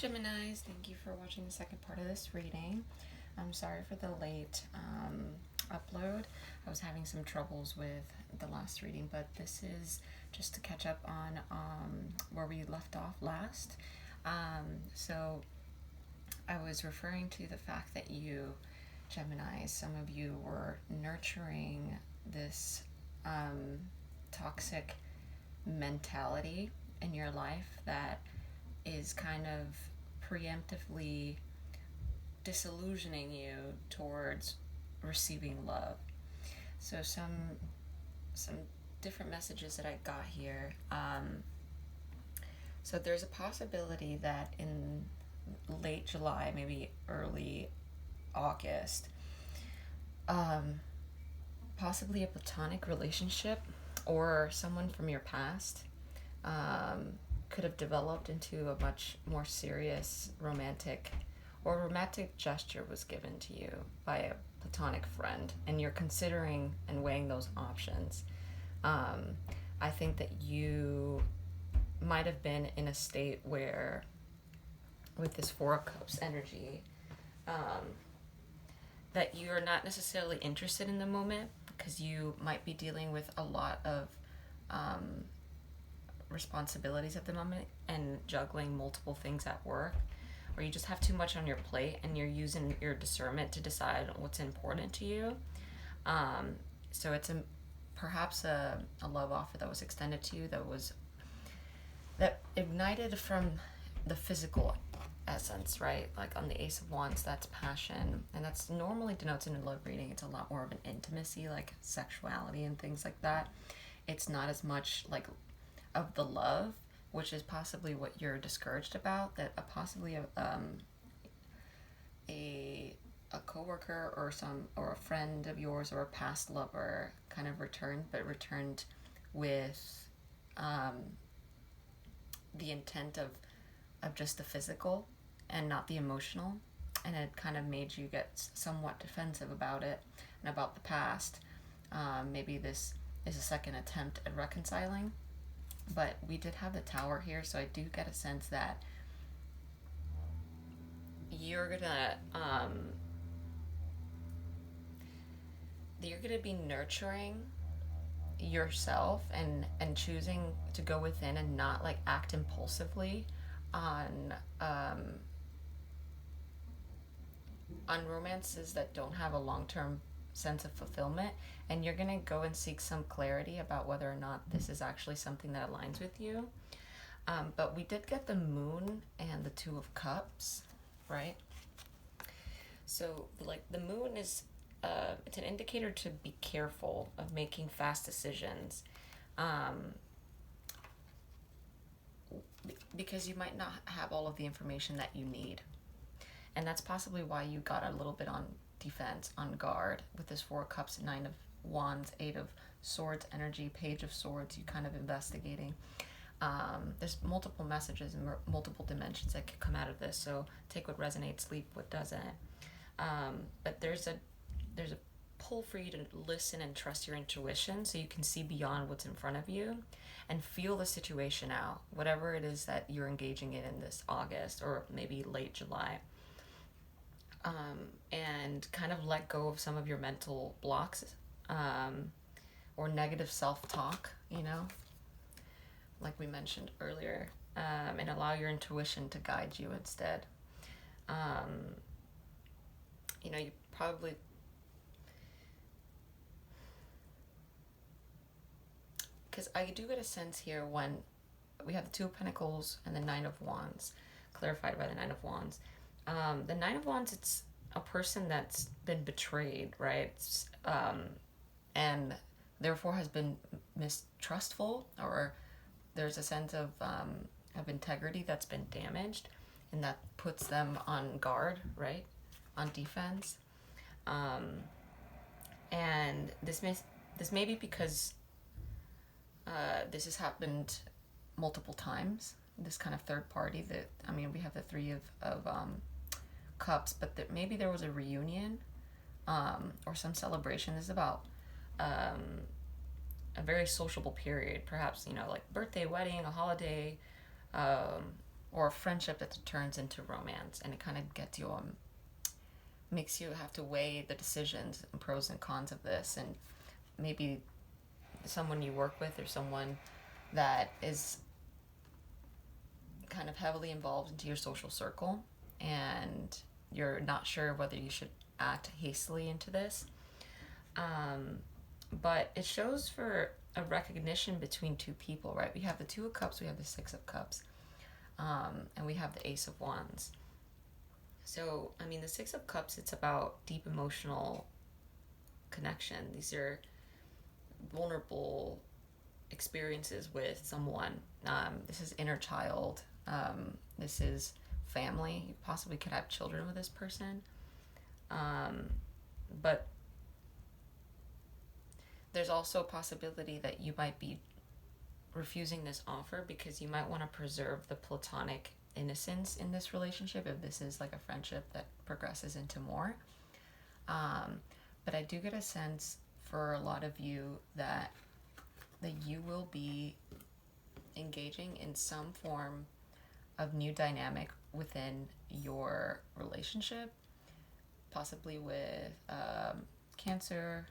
Geminis, thank you for watching the second part of this reading. I'm sorry for the late upload. I was having some troubles with the last reading, but this is just to catch up on where we left off last. So I was referring to the fact that you, Gemini, some of you were nurturing this toxic mentality in your life that is kind of preemptively disillusioning you towards receiving love. So some different messages that I got here. So there's a possibility that in late July, maybe early August, possibly a platonic relationship or someone from your past could have developed into a much more serious romantic gesture was given to you by a platonic friend, and you're considering and weighing those options. I think that you might have been in a state where, with this Four of Cups energy, that you're not necessarily interested in the moment because you might be dealing with a lot of responsibilities at the moment and juggling multiple things at work, or you just have too much on your plate and you're using your discernment to decide what's important to you. So it's perhaps a love offer that was extended to you that ignited from the physical essence, right? Like on the Ace of Wands, that's passion, and that's normally denotes in a love reading. It's a lot more of an intimacy, like sexuality and things like that. It's not as much like of the love, which is possibly what you're discouraged about, that possibly a coworker or a friend of yours or a past lover kind of returned with the intent of just the physical and not the emotional, and it kind of made you get somewhat defensive about it and about the past. Maybe this is a second attempt at reconciling, but we did have the Tower here, so I do get a sense that you're gonna be nurturing yourself and choosing to go within and not like act impulsively on romances that don't have a long-term sense of fulfillment, and you're gonna go and seek some clarity about whether or not this is actually something that aligns with you. But we did get the Moon and the Two of Cups, right? So like the Moon is it's an indicator to be careful of making fast decisions, because you might not have all of the information that you need, and that's possibly why you got a little bit on defense, on guard, with this Four of Cups, Nine of Wands, Eight of Swords energy, Page of Swords. You kind of investigating. There's multiple messages and multiple dimensions that could come out of this, so take what resonates, leave what doesn't. But there's a pull for you to listen and trust your intuition, so you can see beyond what's in front of you and feel the situation out, whatever it is that you're engaging in this August or maybe late July. And kind of let go of some of your mental blocks, or negative self-talk, like we mentioned earlier, and allow your intuition to guide you instead. You probably, because I do get a sense here when we have the Two of Pentacles and the Nine of Wands, clarified by the Nine of Wands. The Nine of Wands, it's a person that's been betrayed, right? And therefore has been mistrustful, or there's a sense of integrity that's been damaged, and that puts them on guard, right? On defense. And this may be because this has happened multiple times, this kind of third party we have the Three of Cups, but maybe there was a reunion, or some celebration. This is about a very sociable period, perhaps, like birthday, wedding, a holiday, or a friendship that turns into romance, and it kind of gets you makes you have to weigh the decisions and pros and cons of this, and maybe someone you work with or someone that is kind of heavily involved into your social circle, and you're not sure whether you should act hastily into this. But it shows for a recognition between two people, right? We have the Two of Cups, we have the Six of Cups, and we have the Ace of Wands. So, I mean, the Six of Cups, it's about deep emotional connection. These are vulnerable experiences with someone. This is inner child. This is family. You possibly could have children with this person. But there's also a possibility that you might be refusing this offer because you might want to preserve the platonic innocence in this relationship if this is like a friendship that progresses into more. But I do get a sense for a lot of you that you will be engaging in some form of new dynamic within your relationship, possibly with Cancer,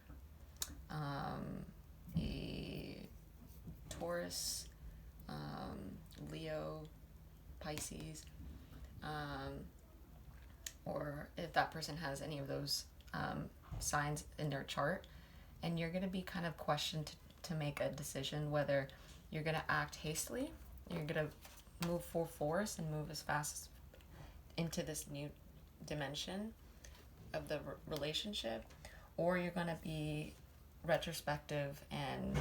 a Taurus, Leo, Pisces, or if that person has any of those signs in their chart, and you're going to be kind of questioned to make a decision whether you're going to act hastily, you're going to move full force and move as fast into this new dimension of the relationship, or you're going to be retrospective and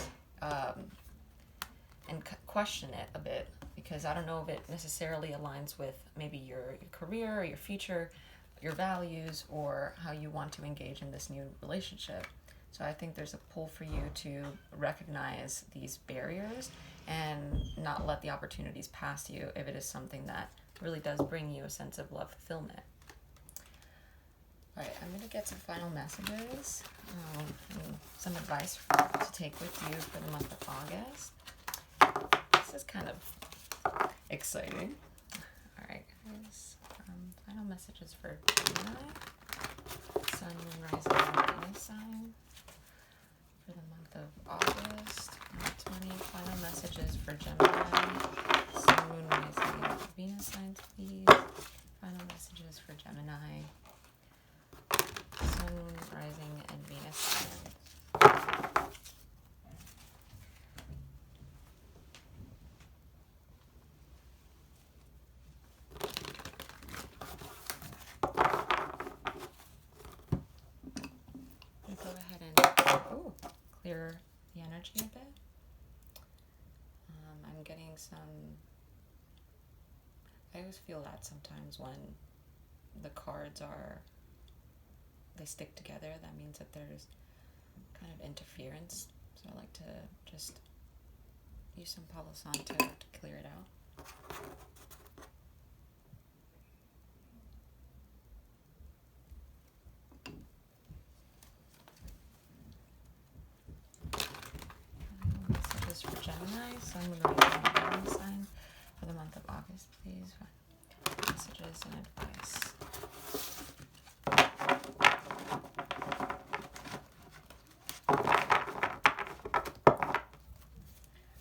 question it a bit, because I don't know if it necessarily aligns with maybe your career or your future, your values, or how you want to engage in this new relationship. So I think there's a pull for you to recognize these barriers and not let the opportunities pass you if it is something that really does bring you a sense of love fulfillment. All right, I'm going to get some final messages and some advice to take with you for the month of August. This is kind of exciting. All right, guys. Final messages for Gemini, Sun, Moon, Rising, and Venus sign for the month of August 2020. Final messages for Gemini, Sun, Moon, Rising, and Venus signs, please. Final messages for Gemini, Sun, Moon, Rising, and Venus signs. Go ahead and clear the energy a bit. I'm getting some. I always feel that sometimes when the cards they stick together, that means that there's kind of interference. So I like to just use some Palo Santo to clear it out. Messages for Gemini, Sun, Moon, Rising, and Venus sign for the month of August, please. Messages and advice.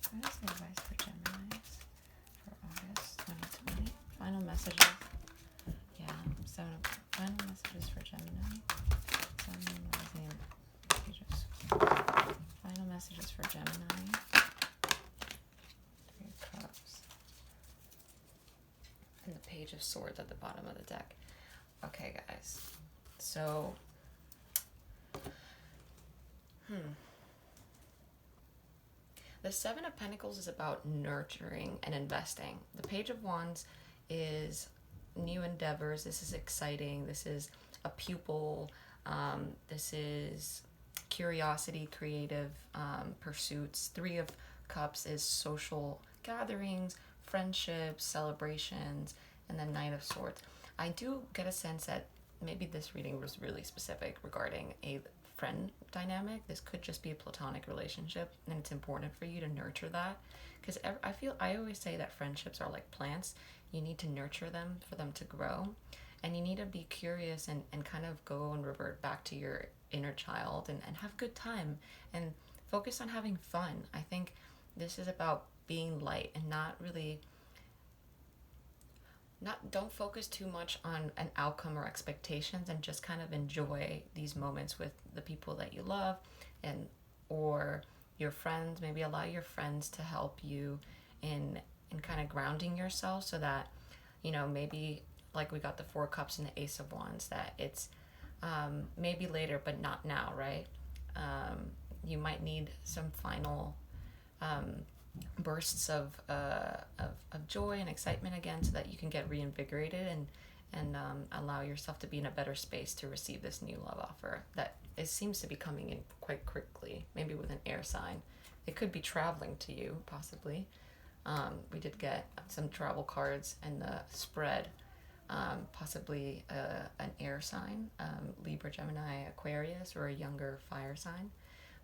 What is the advice for Gemini for August 2020? Final messages. Yeah, final messages for Gemini. Sun, Moon, Rising, and Pages. Final messages for Gemini. Three of Cups. And the Page of Swords at the bottom of the deck. Okay, guys. So, the Seven of Pentacles is about nurturing and investing. The Page of Wands is new endeavors. This is exciting. This is a pupil. This is curiosity, creative pursuits. Three of Cups is social gatherings, friendships, celebrations, and then Knight of Swords. I do get a sense that maybe this reading was really specific regarding a friend dynamic. This could just be a platonic relationship, and it's important for you to nurture that, because I always say that friendships are like plants. You need to nurture them for them to grow, and you need to be curious and kind of go and revert back to your inner child and have good time and focus on having fun. I think this is about being light and not really not don't focus too much on an outcome or expectations, and just kind of enjoy these moments with the people that you love, and or your friends. Maybe allow your friends to help you in kind of grounding yourself, so that maybe like we got the Four Cups and the Ace of Wands, that it's maybe later but not now, right? You might need some final bursts of joy and excitement again, so that you can get reinvigorated and allow yourself to be in a better space to receive this new love offer that it seems to be coming in quite quickly, maybe with an air sign. It could be traveling to you, possibly. We did get some travel cards in the spread, possibly an air sign, Libra, Gemini, Aquarius, or a younger fire sign.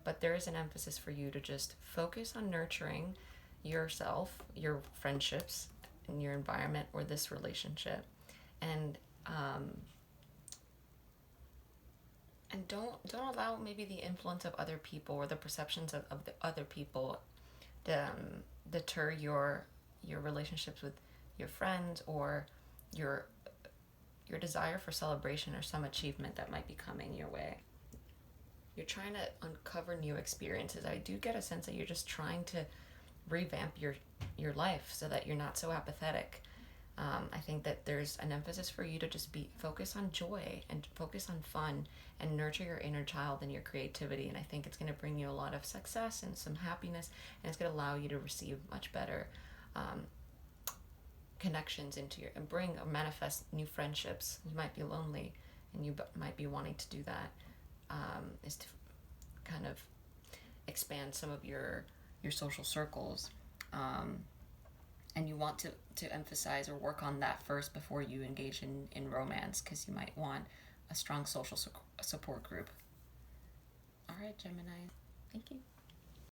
But there is an emphasis for you to just focus on nurturing yourself, your friendships, and your environment, or this relationship, and don't allow maybe the influence of other people or the perceptions of the other people to deter your relationships with your friends, or your desire for celebration or some achievement that might be coming your way. You're trying to uncover new experiences. I do get a sense that you're just trying to revamp your life so that you're not so apathetic. I think that there's an emphasis for you to just focus on joy and focus on fun and nurture your inner child and your creativity. And I think it's going to bring you a lot of success and some happiness, and it's going to allow you to receive much better connections and bring or manifest new friendships. You might be lonely, and you might be wanting to do that. Is to kind of expand some of your social circles, and you want to emphasize or work on that first before you engage in romance, because you might want a strong social support group. All right, Gemini. Thank you.